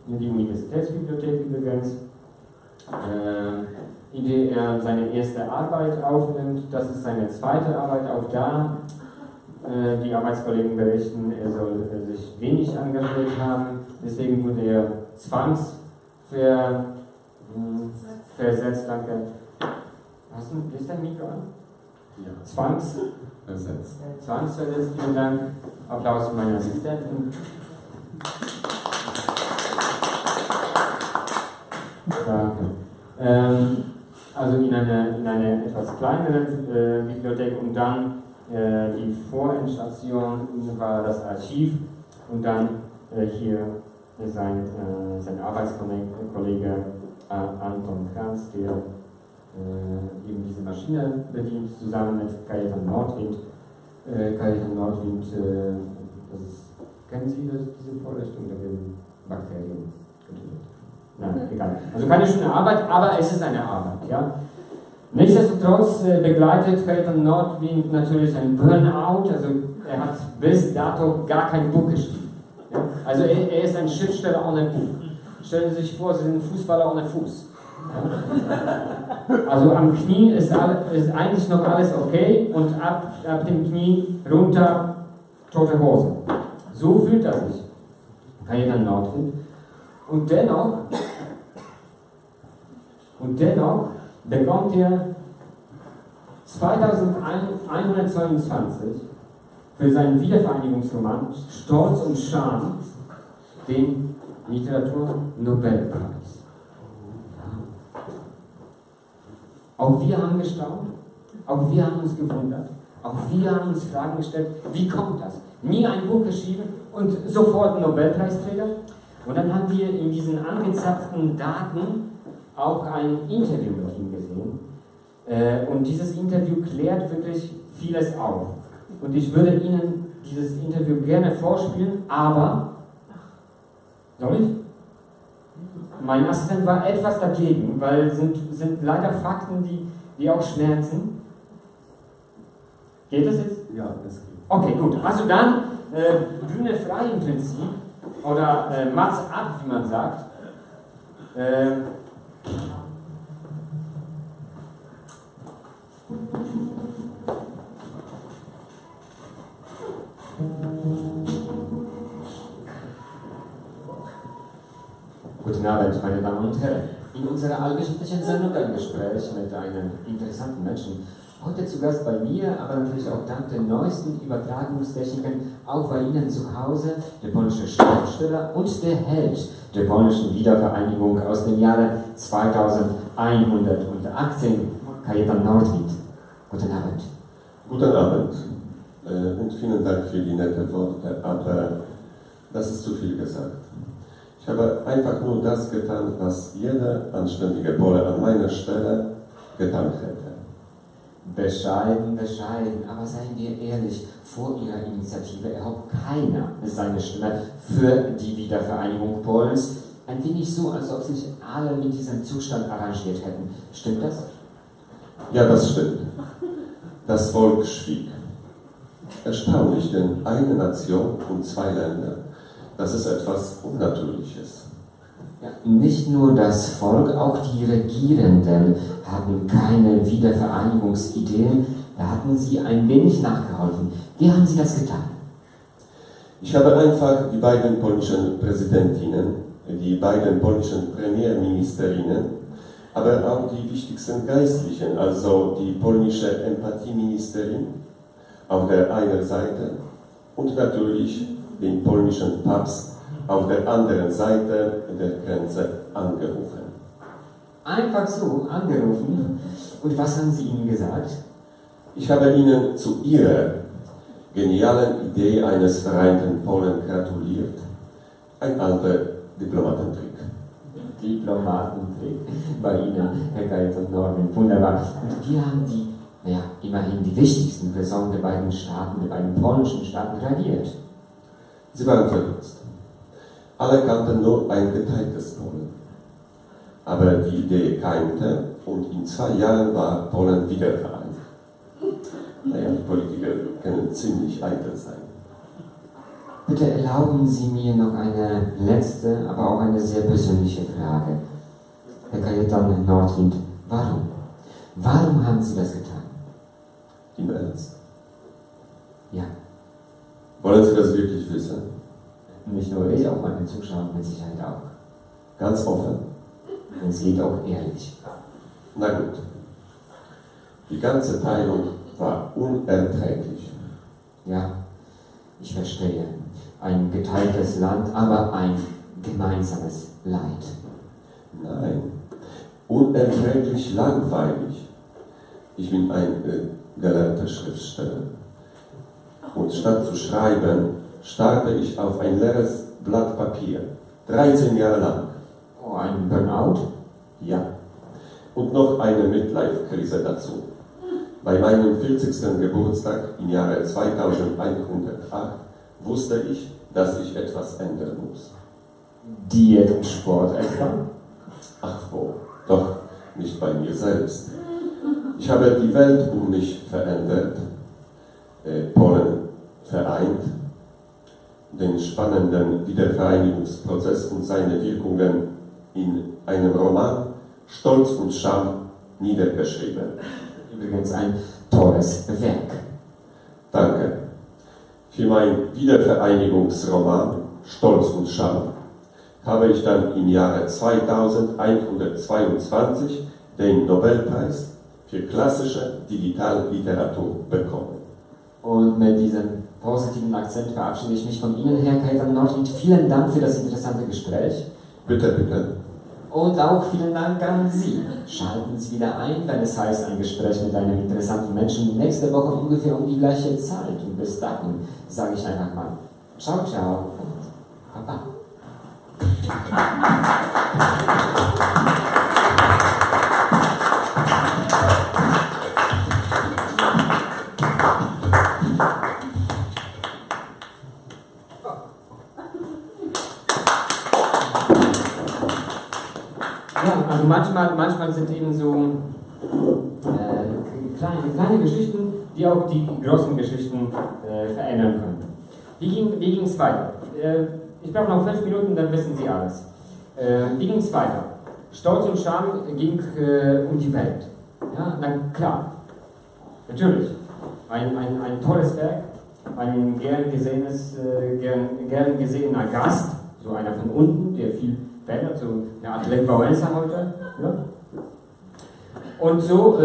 die Universitätsbibliothek übrigens, in der er seine erste Arbeit aufnimmt. Das ist seine zweite Arbeit, auch da. Die Arbeitskollegen berichten, er soll sich wenig engagiert haben, deswegen wurde er versetzt, danke. Ist dein Mikro an? Ja. Zwangsversetzt, vielen Dank. Applaus für meine Assistenten. Danke. Also in eine etwas kleinere Bibliothek und dann die Vorendstation war das Archiv und dann hier sein Arbeitskollege Anton Kranz, der eben diese Maschine bedient, zusammen mit Kajetan Nordwind. Kajetan Nordwind, kennen Sie diese Vorrichtung? Da werden Bakterien getötet. Nein, egal. Also keine schöne Arbeit, aber es ist eine Arbeit. Ja? Nichtsdestotrotz begleitet Kajetan Nordwind natürlich ein Burnout, also er hat bis dato gar kein Buch geschrieben. Ja? Also er ist ein Schriftsteller ohne Buch. Stellen Sie sich vor, Sie sind ein Fußballer ohne Fuß. Ja? Also am Knie ist eigentlich noch alles okay und ab dem Knie runter tote Hose. So fühlt er sich, Kajetan Nordwind. Und dennoch bekommt er 2122 für seinen Wiedervereinigungsroman Stolz und Scham den Literaturnobelpreis. Auch wir haben gestaunt, auch wir haben uns gewundert, auch wir haben uns Fragen gestellt, wie kommt das? Nie ein Buch geschrieben und sofort Nobelpreisträger? Und dann haben wir in diesen angezapften Daten auch ein Interview mit ihm gesehen. Und dieses Interview klärt wirklich vieles auf. Und ich würde Ihnen dieses Interview gerne vorspielen, aber... Soll ich? Mein Assistent war etwas dagegen, weil sind leider Fakten, die auch schmerzen. Geht das jetzt? Ja, das geht. Okay, gut. Also dann Bühne frei im Prinzip. Oder Mats ab, wie man sagt. Guten Abend, meine Damen und Herren. In unserer allwöchentlichen Sendung ein Gespräch mit einem interessanten Menschen. Heute zu Gast bei mir, aber natürlich auch dank den neuesten Übertragungstechniken, auch bei Ihnen zu Hause, der polnische Schriftsteller und der Held der polnischen Wiedervereinigung aus dem Jahre 2118, Kajetan Nordwind. Guten Abend. Guten Abend und vielen Dank für die nette Worte, aber das ist zu viel gesagt. Ich habe einfach nur das getan, was jeder anständige Pole an meiner Stelle getan hätte. Bescheiden, aber seien wir ehrlich, vor Ihrer Initiative erhaucht keiner seine Stimme für die Wiedervereinigung Polens. Ein wenig so, als ob sich alle mit diesem Zustand arrangiert hätten. Stimmt das? Ja, das stimmt. Das Volk schwieg. Erstaunlich, denn eine Nation und zwei Länder, das ist etwas Unnatürliches. Ja, nicht nur das Volk, auch die Regierenden hatten keine Wiedervereinigungsideen. Da hatten sie ein wenig nachgeholfen. Wie haben Sie das getan? Ich habe einfach die beiden polnischen Präsidentinnen, die beiden polnischen Premierministerinnen, aber auch die wichtigsten Geistlichen, also die polnische Empathieministerin auf der einen Seite und natürlich den polnischen Papst auf der anderen Seite der Grenze angerufen. Einfach so angerufen? Und was haben Sie ihnen gesagt? Ich habe ihnen zu ihrer genialen Idee eines vereinten Polen gratuliert. Ein alter Diplomatentrick. Diplomatentrick bei Ihnen, Herr Kajetan Nordwind. Wunderbar. Und wir haben immerhin die wichtigsten Personen der beiden Staaten, der beiden polnischen Staaten reagiert. Sie waren verdutzt. Alle kannten nur ein geteiltes Polen. Aber die Idee keimte und in 2 Jahren war Polen wieder vereint. Naja, die Politiker können ziemlich eitel sein. Bitte erlauben Sie mir noch eine letzte, aber auch eine sehr persönliche Frage. Herr Kajetan Nordwind, warum? Warum haben Sie das getan? Im Ernst? Ja. Wollen Sie das wirklich wissen? Nicht nur ich, auch meine Zuschauer mit Sicherheit auch. Ganz offen? Und es geht auch ehrlich. Na gut. Die ganze Teilung war unerträglich. Ja, ich verstehe. Ein geteiltes Land, aber ein gemeinsames Leid. Nein, unerträglich langweilig. Ich bin ein gelernter Schriftsteller. Und statt zu schreiben, starrte ich auf ein leeres Blatt Papier. 13 Jahre lang. Oh, ein Burnout? Ja. Und noch eine Midlife-Krise dazu. Bei meinem 40. Geburtstag im Jahre 2108 wusste ich, dass ich etwas ändern muss. Diät und Sport etwa? Ach wo, doch nicht bei mir selbst. Ich habe die Welt um mich verändert, Polen vereint, den spannenden Wiedervereinigungsprozess und seine Wirkungen in einem Roman Stolz und Scham niedergeschrieben. Übrigens ein tolles Werk. Danke. Für meinen Wiedervereinigungsroman Stolz und Scham habe ich dann im Jahre 2122 den Nobelpreis für klassische Digitalliteratur bekommen. Und mit diesem positiven Akzent verabschiede ich mich von Ihnen, Herr Kajetan Nordwind. Vielen Dank für das interessante Gespräch. Bitte, bitte. Und auch vielen Dank an Sie. Schalten Sie wieder ein, wenn es heißt, ein Gespräch mit einem interessanten Menschen nächste Woche ungefähr um die gleiche Zeit. Und bis dahin sage ich einfach mal ciao, ciao und baba. Ja, also manchmal sind eben so kleine Geschichten, die auch die großen Geschichten verändern können. Wie ging es weiter? Ich brauche noch 5 Minuten, dann wissen Sie alles. Wie ging es weiter? Stolz und Scham ging um die Welt. Ja, na klar, natürlich. Ein tolles Werk, ein gern gesehener Gast, so einer von unten, der viel verändert, so eine Art Lech Wałęsa heute. Ja? Und so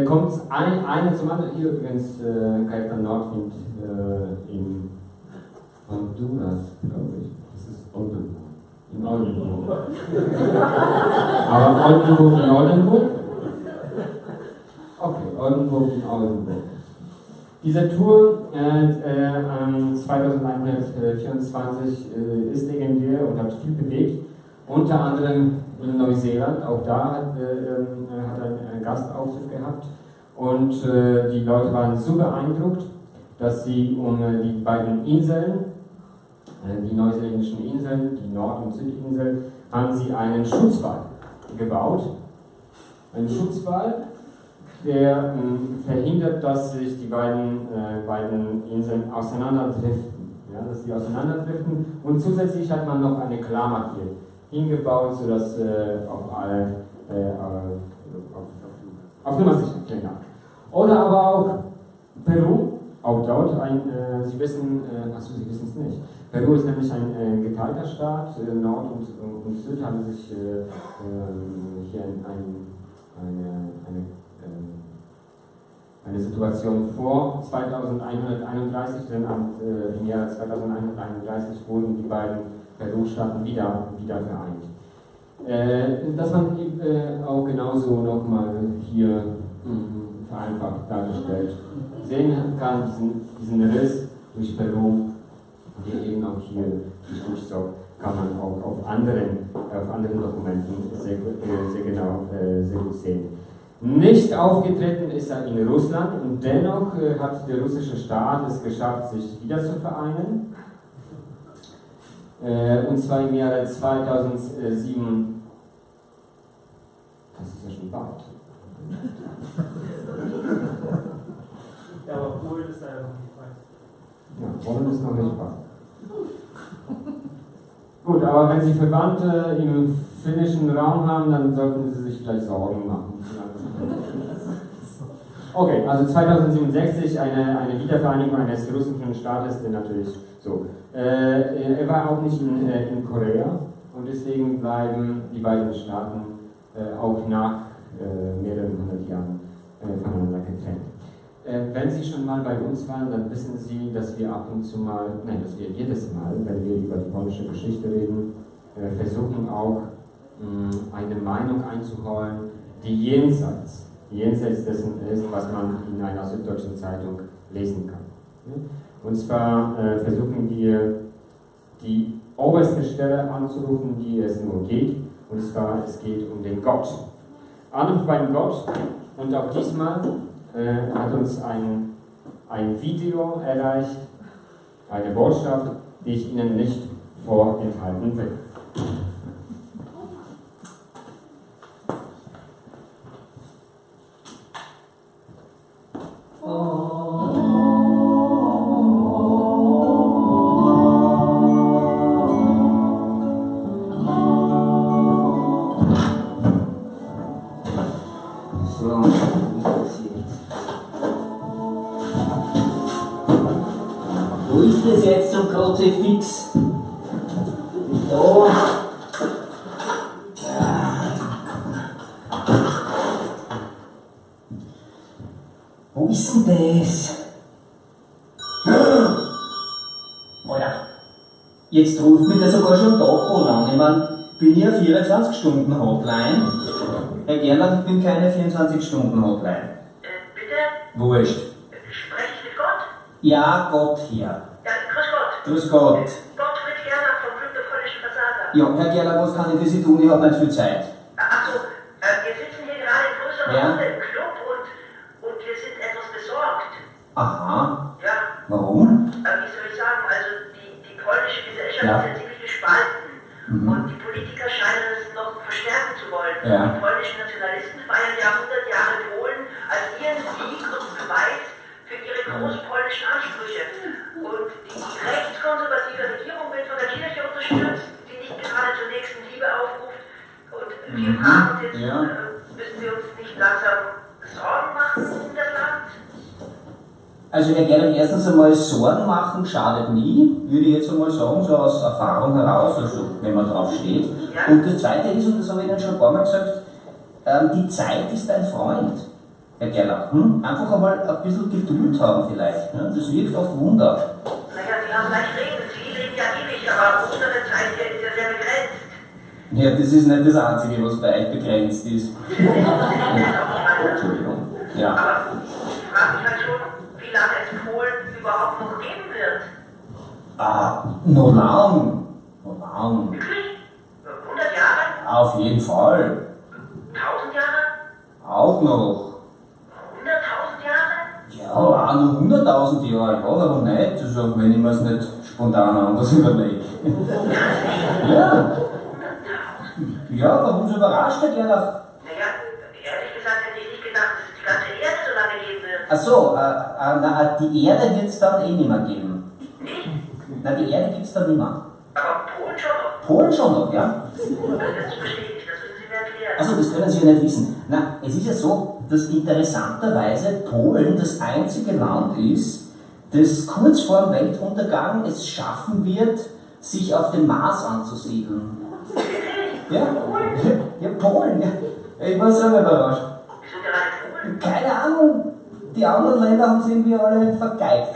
kommt eine zum anderen. Hier übrigens Kajetan Nordwind in Honduras, glaube ich. Das ist Oldenburg. In Oldenburg. Aber Oldenburg in Oldenburg? Okay, Oldenburg in Oldenburg. Diese Tour 2124 ist legendär und hat viel bewegt. Unter anderem in Neuseeland, auch da hat ein Gastauftritt gehabt. Und die Leute waren so beeindruckt, dass sie um die beiden Inseln, die neuseeländischen Inseln, die Nord- und Südinsel, haben sie einen Schutzwall gebaut. Einen Schutzwall, der verhindert, dass sich die beiden Inseln auseinanderdriften. Ja, dass sie auseinanderdriften. Und zusätzlich hat man noch eine Klammer hier hingebaut, sodass auf Nummer sicher, vielen Dank. Oder aber auch Peru, auch dort Sie wissen es nicht. Peru ist nämlich ein geteilter Staat, Nord und Süd haben sich hier eine Situation vor 2131, denn im Jahr 2131 wurden die beiden Peru-Staaten wieder vereint. Dass man auch genauso nochmal hier vereinfacht dargestellt sehen kann, diesen Riss durch Peru, der eben auch hier sich durchzog, kann man auch auf anderen Dokumenten sehr gut sehen. Nicht aufgetreten ist er in Russland und dennoch hat der russische Staat es geschafft, sich wieder zu vereinen. Und zwar im Jahre 2007 nicht bald. Ja, aber Polen ist ja noch nicht weit. Ja, Polen ist noch nicht bald. Gut, aber wenn Sie Verwandte im finnischen Raum haben, dann sollten Sie sich vielleicht Sorgen machen. Okay, also 2067 eine Wiedervereinigung eines russischen Staates, der natürlich so. Er war auch nicht in Korea und deswegen bleiben die beiden Staaten auch nach mehreren hundert Jahren voneinander getrennt. Wenn Sie schon mal bei uns waren, dann wissen Sie, dass wir ab und zu mal, nein, dass wir jedes Mal, wenn wir über die polnische Geschichte reden, versuchen auch eine Meinung einzuholen, die jenseits dessen ist, was man in einer süddeutschen Zeitung lesen kann. Und zwar versuchen wir, die oberste Stelle anzurufen, die es nur geht, und zwar es geht um den Gott. Anruf beim Gott, und auch diesmal hat uns ein Video erreicht, eine Botschaft, die ich Ihnen nicht vorenthalten will. Fix. Da. Wo ist denn das? Alter, jetzt ruft mich der sogar schon Dachboden an. Ich meine, bin ich eine 24-Stunden-Hotline? Herr Gerlach, ich bin keine 24-Stunden-Hotline. Bitte? Wurscht. Spreche ich mit Gott? Ja, Gott hier. Ja, grüß Gott. Grüß Gott. Gottfried Gerlach vom Club der polnischen Versager. Ja, Herr Gerlach, was kann ich für Sie tun? Ich habe nicht viel Zeit. Also, wir sitzen hier gerade in größerer Runde im Club und wir sind etwas besorgt. Aha. Ja. Warum? Wie soll ich sagen, also die polnische Gesellschaft ist ja ziemlich gespalten. Und die Politiker scheinen es noch verstärken zu wollen. Ja. Die polnischen Nationalisten feiern ja 100 Jahre Polen als ihren Sieg und Beweis für ihre großen polnischen Ansprüche. Und die rechtskonservative Regierung wird von der Kirche unterstützt, die nicht gerade zur nächsten Liebe aufruft. Und wir fragen uns jetzt, müssen wir uns nicht langsam Sorgen machen um das Land? Also Herr Gerlach, erstens einmal Sorgen machen schadet nie, würde ich jetzt einmal sagen, so aus Erfahrung heraus, also wenn man drauf steht. Ja. Und das Zweite ist, und das habe ich Ihnen schon ein paar Mal gesagt, die Zeit ist ein Freund, Herr Gerlach. Einfach einmal ein bisschen Geduld haben vielleicht, ne? Das wirkt oft Wunder. Naja, Sie haben leicht reden, Sie leben ja ewig, aber unsere Zeit hier ist ja sehr begrenzt. Ja, das ist nicht das Einzige, was bei euch begrenzt ist. Entschuldigung. Ja. Aber ich frage mich halt schon, wie lange es Polen überhaupt noch geben wird. Noch lang. Noch lang. Wirklich? 100 Jahre? Auf jeden Fall. 1000 Jahre? Auch noch. 100.000 Jahre? Ja, auch noch 100.000 Jahre. Ja, warum nicht? Also, wenn ich mir es nicht spontan anders überlege. Ja. 100.000? Ja, warum so überrascht, Herr Gerlach? Naja, ehrlich gesagt hätte ich nicht gedacht, dass es die ganze Erde so lange geben wird. Ach so, die Erde wird es dann eh nicht mehr geben. Nicht? Na, die Erde gibt es dann nicht mehr. Aber Polen schon noch. Polen schon noch, ja? Das verstehe ich nicht, das müssen Sie mir erklären. Also, das können Sie ja nicht wissen. Na, es ist ja so, dass interessanterweise Polen das einzige Land ist, das kurz vor dem Weltuntergang es schaffen wird, sich auf dem Mars anzusiedeln. Ja, ja, Polen. Ja. Ich war selber überrascht. Wieso gerade Polen? Keine Ahnung. Die anderen Länder haben sie irgendwie alle vergeigt.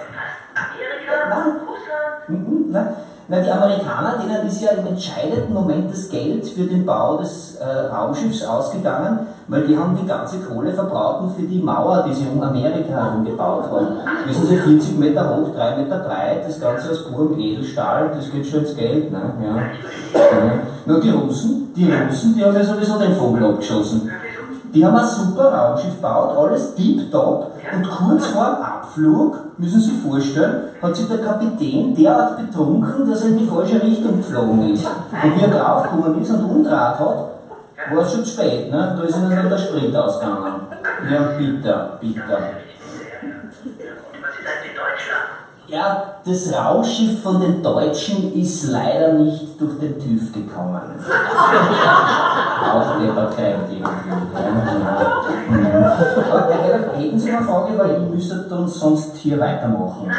Amerika? Nein. Russland? Die Amerikaner, denen ist ja im entscheidenden Moment das Geld für den Bau des Raumschiffs ausgegangen, weil die haben die ganze Kohle verbraucht für die Mauer, die sie um Amerika herum gebaut haben. Wissen Sie, 40 Meter hoch, 3 Meter breit, das Ganze aus purem Edelstahl, das geht schon ins Geld. Ne? Ja. Nur die Russen, die haben ja sowieso den Vogel abgeschossen. Die haben ein super Raumschiff gebaut, alles tiptop, und kurz vor dem Abflug, müssen Sie sich vorstellen, hat sich der Kapitän derart betrunken, dass er in die falsche Richtung geflogen ist. Und wie er draufgekommen ist und umdreht hat, War schon zu spät, ne? Da ist ihnen dann der Sprit ausgegangen. Ja, bitte, bitte. Was ist eigentlich in Deutschland? Ja, das Raumschiff von den Deutschen ist leider nicht durch den TÜV gekommen. Auch debattiert irgendwie. Aber hätten Sie eine Frage, weil ich müsste uns sonst hier weitermachen. Nein,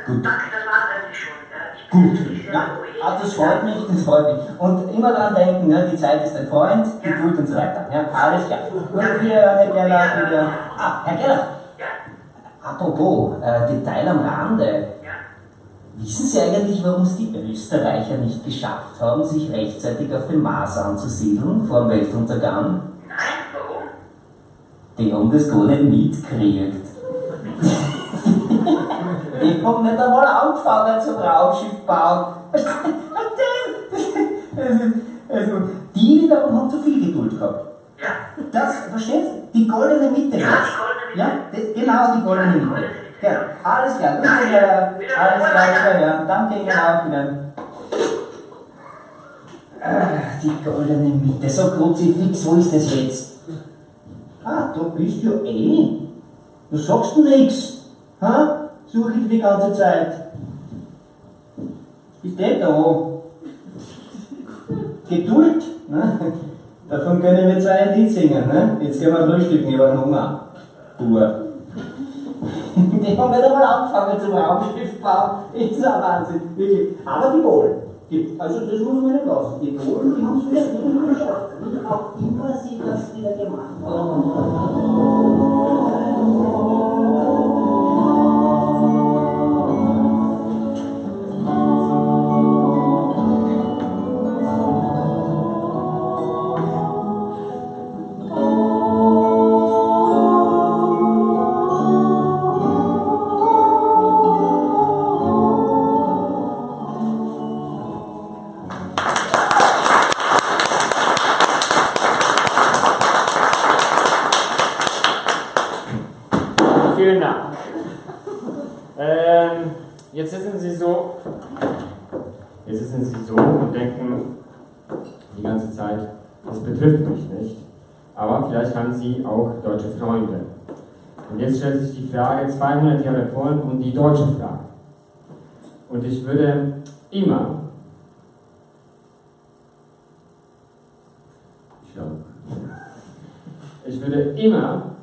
gut. danke, das war eigentlich schon. Gut. Ja, das freut mich, das freut mich. Und immer daran denken, ne, die Zeit ist ein Freund, Geduld und so weiter. Ja, alles klar. Und wir, Herr Gerlach, wieder. Herr Gerlach. Ja. Apropos, Detail am Rande. Ja. Wissen Sie eigentlich, warum es die Österreicher nicht geschafft haben, sich rechtzeitig auf dem Mars anzusiedeln vor dem Weltuntergang? Nein, warum? Die haben das gar nicht mitgekriegt. Ich hab nicht einmal angefangen zum Raumschiff bauen. Also, die wiederum haben zu viel Geduld gehabt. Ja. Das, verstehst du? Die goldene Mitte. Ja, die goldene Mitte. Ja, genau, die goldene Mitte. Ja, alles klar. Alles klar, ja. Danke Ihnen auch wieder. Die goldene Mitte. So Kruzifix, wo ist das jetzt? Du bist ja eh. Du sagst du nichts. Suche ich die ganze Zeit. Ist der da? Geduld. Ne? Davon können wir 2 ein Lied singen. Ne? Jetzt gehen wir frühstücken, ich habe Hunger. Bur. Die haben nicht einmal angefangen zum Raumschiffbau. Ist ein Wahnsinn. Wirklich. Aber die Polen. Also das muss man nicht lassen. Die Polen, die haben es wieder geschafft. Wie auch immer sie das wieder gemacht haben. Vielen Dank. Jetzt sitzen Sie so und denken die ganze Zeit, das betrifft mich nicht. Aber vielleicht haben Sie auch deutsche Freunde. Und jetzt stellt sich die Frage, 200 Jahre Polen und die deutsche Frage. Und ich würde immer,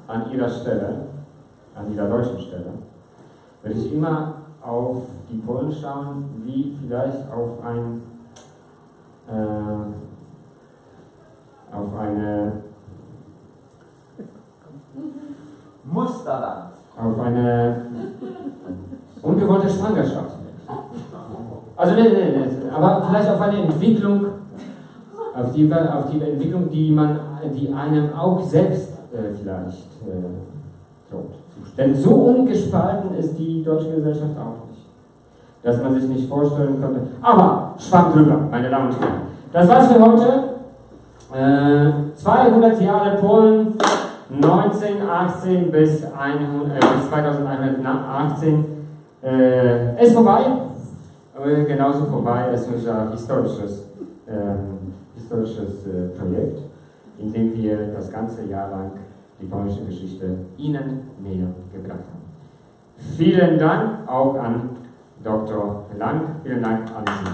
an Ihrer Stelle, an Ihrer deutschen Stelle, würde ich immer auf die Polen schauen, wie vielleicht auf eine Musterland. Auf eine ungewollte Schwangerschaft. Also aber vielleicht auf eine Entwicklung, auf die Entwicklung, die einem auch selbst vielleicht droht. Denn so ungespalten ist die deutsche Gesellschaft auch nicht, dass man sich nicht vorstellen konnte. Aber schwamm drüber, meine Damen und Herren. Das war's für heute. 200 Jahre Polen, 1918 bis 2118 ist vorbei. Genauso vorbei ist unser historisches Projekt, in dem wir das ganze Jahr lang die polnische Geschichte Ihnen näher gebracht haben. Vielen Dank auch an Dr. Lang, vielen Dank an Sie.